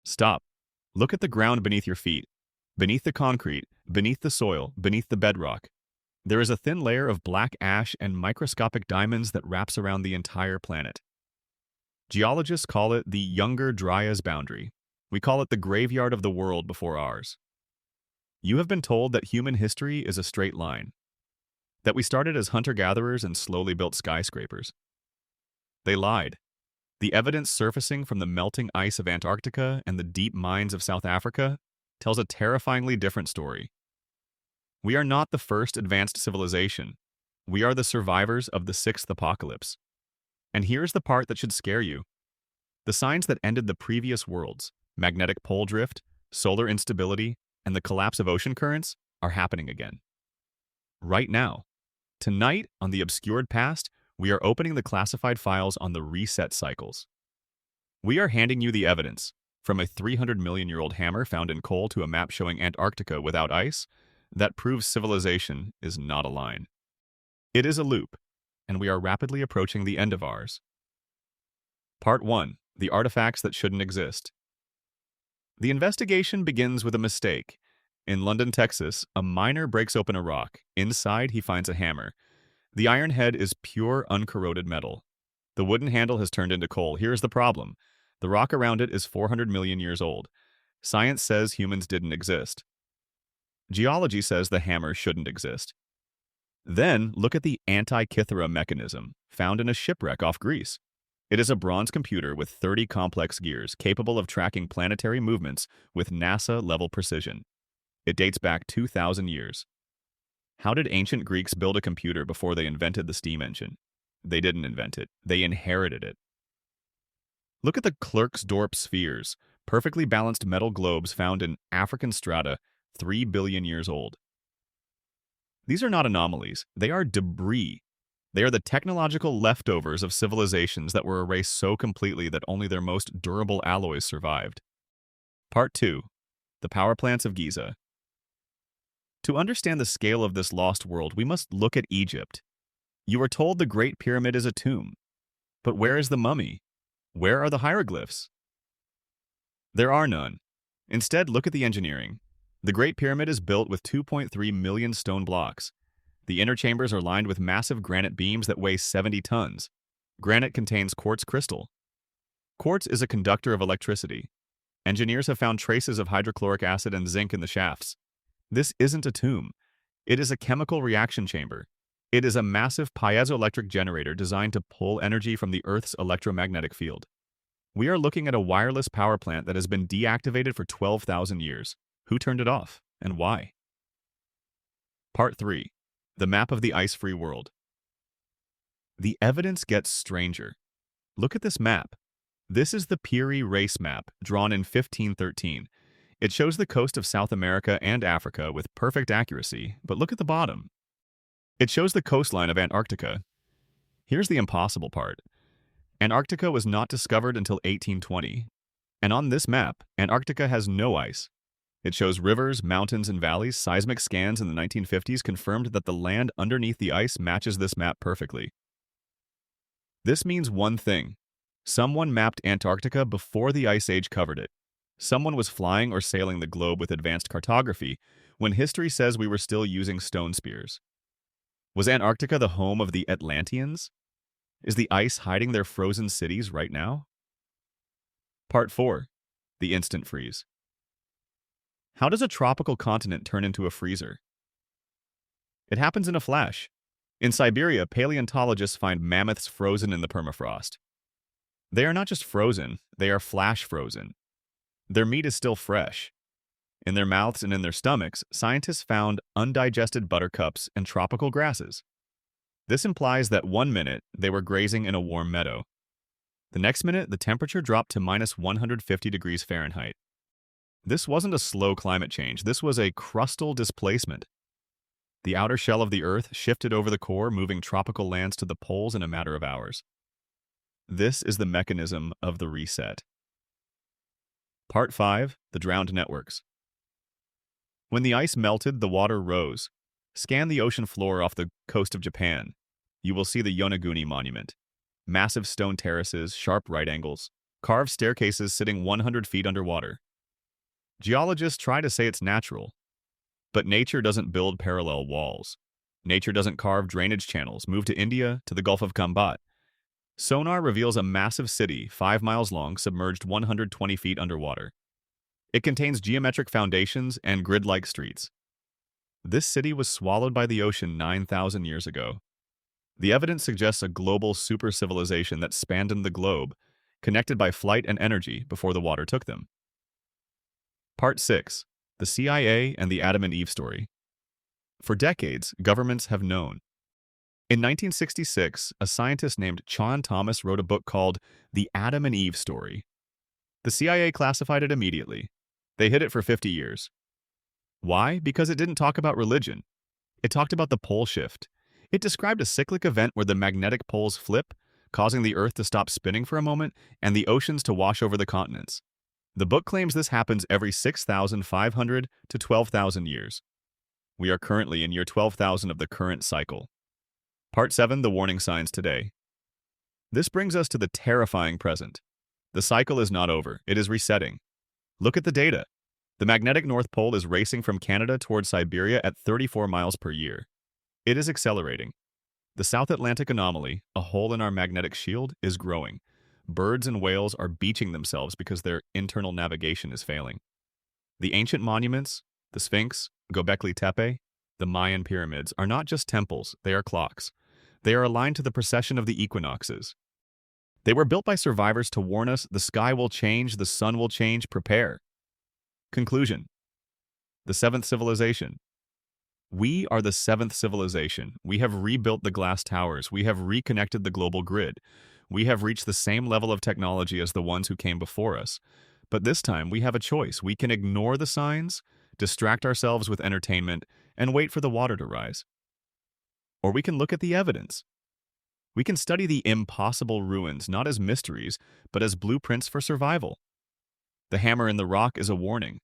Stop. Look at the ground beneath your feet, beneath the concrete, beneath the soil, beneath the bedrock. There is a thin layer of black ash and microscopic diamonds that wraps around the entire planet. Geologists call it the Younger Dryas boundary. We call it the graveyard of the world before ours. You have been told that human history is a straight line, that we started as hunter-gatherers and slowly built skyscrapers. They lied. The evidence surfacing from the melting ice of Antarctica and the deep mines of South Africa tells a terrifyingly different story. We are not the first advanced civilization. We are the survivors of the sixth apocalypse. And here's the part that should scare you. The signs that ended the previous worlds, magnetic pole drift, solar instability, and the collapse of ocean currents, are happening again. Right now. Tonight, on the Obscured Past, we are opening the classified files on the reset cycles. We are handing you the evidence, from a 300-million-year-old hammer found in coal to a map showing Antarctica without ice, that proves civilization is not a line. It is a loop, and we are rapidly approaching the end of ours. Part 1. The Artifacts That Shouldn't Exist. The investigation begins with a mistake. In London, Texas, a miner breaks open a rock. Inside, he finds a hammer. The iron head is pure, uncorroded metal. The wooden handle has turned into coal. Here's the problem. The rock around it is 400 million years old. Science says humans didn't exist. Geology says the hammer shouldn't exist. Then, look at the Antikythera mechanism, found in a shipwreck off Greece. It is a bronze computer with 30 complex gears, capable of tracking planetary movements with NASA-level precision. It dates back 2,000 years. How did ancient Greeks build a computer before they invented the steam engine? They didn't invent it. They inherited it. Look at the Klerksdorp spheres, perfectly balanced metal globes found in African strata 3 billion years old. These are not anomalies. They are debris. They are the technological leftovers of civilizations that were erased so completely that only their most durable alloys survived. Part 2. The Power Plants of Giza. To understand the scale of this lost world, we must look at Egypt. You are told the Great Pyramid is a tomb. But where is the mummy? Where are the hieroglyphs? There are none. Instead, look at the engineering. The Great Pyramid is built with 2.3 million stone blocks. The inner chambers are lined with massive granite beams that weigh 70 tons. Granite contains quartz crystal. Quartz is a conductor of electricity. Engineers have found traces of hydrochloric acid and zinc in the shafts. This isn't a tomb. It is a chemical reaction chamber. It is a massive piezoelectric generator designed to pull energy from the Earth's electromagnetic field. We are looking at a wireless power plant that has been deactivated for 12,000 years. Who turned it off, and why? Part 3. The Map of the Ice-Free World. The evidence gets stranger. Look at this map. This is the Piri Reis map, drawn in 1513. It shows the coast of South America and Africa with perfect accuracy, but look at the bottom. It shows the coastline of Antarctica. Here's the impossible part. Antarctica was not discovered until 1820. And on this map, Antarctica has no ice. It shows rivers, mountains, and valleys. Seismic scans in the 1950s confirmed that the land underneath the ice matches this map perfectly. This means one thing. Someone mapped Antarctica before the Ice Age covered it. Someone was flying or sailing the globe with advanced cartography when history says we were still using stone spears. Was Antarctica the home of the Atlanteans? Is the ice hiding their frozen cities right now? Part 4. The Instant Freeze. How does a tropical continent turn into a freezer? It happens in a flash. In Siberia, paleontologists find mammoths frozen in the permafrost. They are not just frozen, they are flash frozen. Their meat is still fresh. In their mouths and in their stomachs, scientists found undigested buttercups and tropical grasses. This implies that one minute they were grazing in a warm meadow. The next minute, the temperature dropped to minus 150 degrees Fahrenheit. This wasn't a slow climate change, this was a crustal displacement. The outer shell of the Earth shifted over the core, moving tropical lands to the poles in a matter of hours. This is the mechanism of the reset. Part 5. The Drowned Networks. When the ice melted, the water rose. Scan the ocean floor off the coast of Japan. You will see the Yonaguni Monument. Massive stone terraces, sharp right angles. Carved staircases sitting 100 feet underwater. Geologists try to say it's natural, but nature doesn't build parallel walls. Nature doesn't carve drainage channels, move to India, to the Gulf of Kambat. Sonar reveals a massive city, 5 miles long, submerged 120 feet underwater. It contains geometric foundations and grid-like streets. This city was swallowed by the ocean 9,000 years ago. The evidence suggests a global super-civilization that spanned the globe, connected by flight and energy before the water took them. Part 6. The CIA and the Adam and Eve story. For decades, governments have known. In 1966, a scientist named John Thomas wrote a book called The Adam and Eve Story. The CIA classified it immediately. They hid it for 50 years. Why? Because it didn't talk about religion. It talked about the pole shift. It described a cyclic event where the magnetic poles flip, causing the Earth to stop spinning for a moment and the oceans to wash over the continents. The book claims this happens every 6,500 to 12,000 years. We are currently in year 12,000 of the current cycle. Part 7. The warning signs today. This brings us to the terrifying present. The cycle is not over. It is resetting. Look at the data. The magnetic North Pole is racing from Canada towards Siberia at 34 miles per year. It is accelerating. The South Atlantic anomaly, a hole in our magnetic shield, is growing. Birds and whales are beaching themselves because their internal navigation is failing. The ancient monuments, the Sphinx, Göbekli Tepe, the Mayan pyramids, are not just temples, they are clocks. They are aligned to the precession of the equinoxes. They were built by survivors to warn us the sky will change, the sun will change, prepare. Conclusion. The seventh civilization. We are the seventh civilization. We have rebuilt the glass towers. We have reconnected the global grid. We have reached the same level of technology as the ones who came before us. But this time, we have a choice. We can ignore the signs, distract ourselves with entertainment, and wait for the water to rise. Or we can look at the evidence. We can study the impossible ruins not as mysteries, but as blueprints for survival. The hammer in the rock is a warning.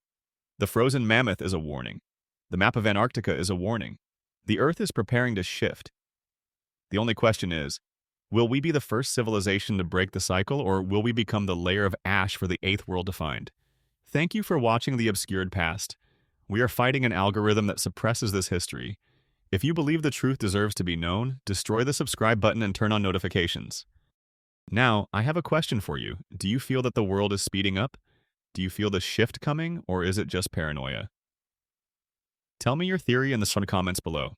The frozen mammoth is a warning. The map of Antarctica is a warning. The Earth is preparing to shift. The only question is, will we be the first civilization to break the cycle, or will we become the layer of ash for the eighth world to find? Thank you for watching The Obscured Past. We are fighting an algorithm that suppresses this history. If you believe the truth deserves to be known, destroy the subscribe button and turn on notifications. Now, I have a question for you. Do you feel that the world is speeding up? Do you feel the shift coming, or is it just paranoia? Tell me your theory in the comments below.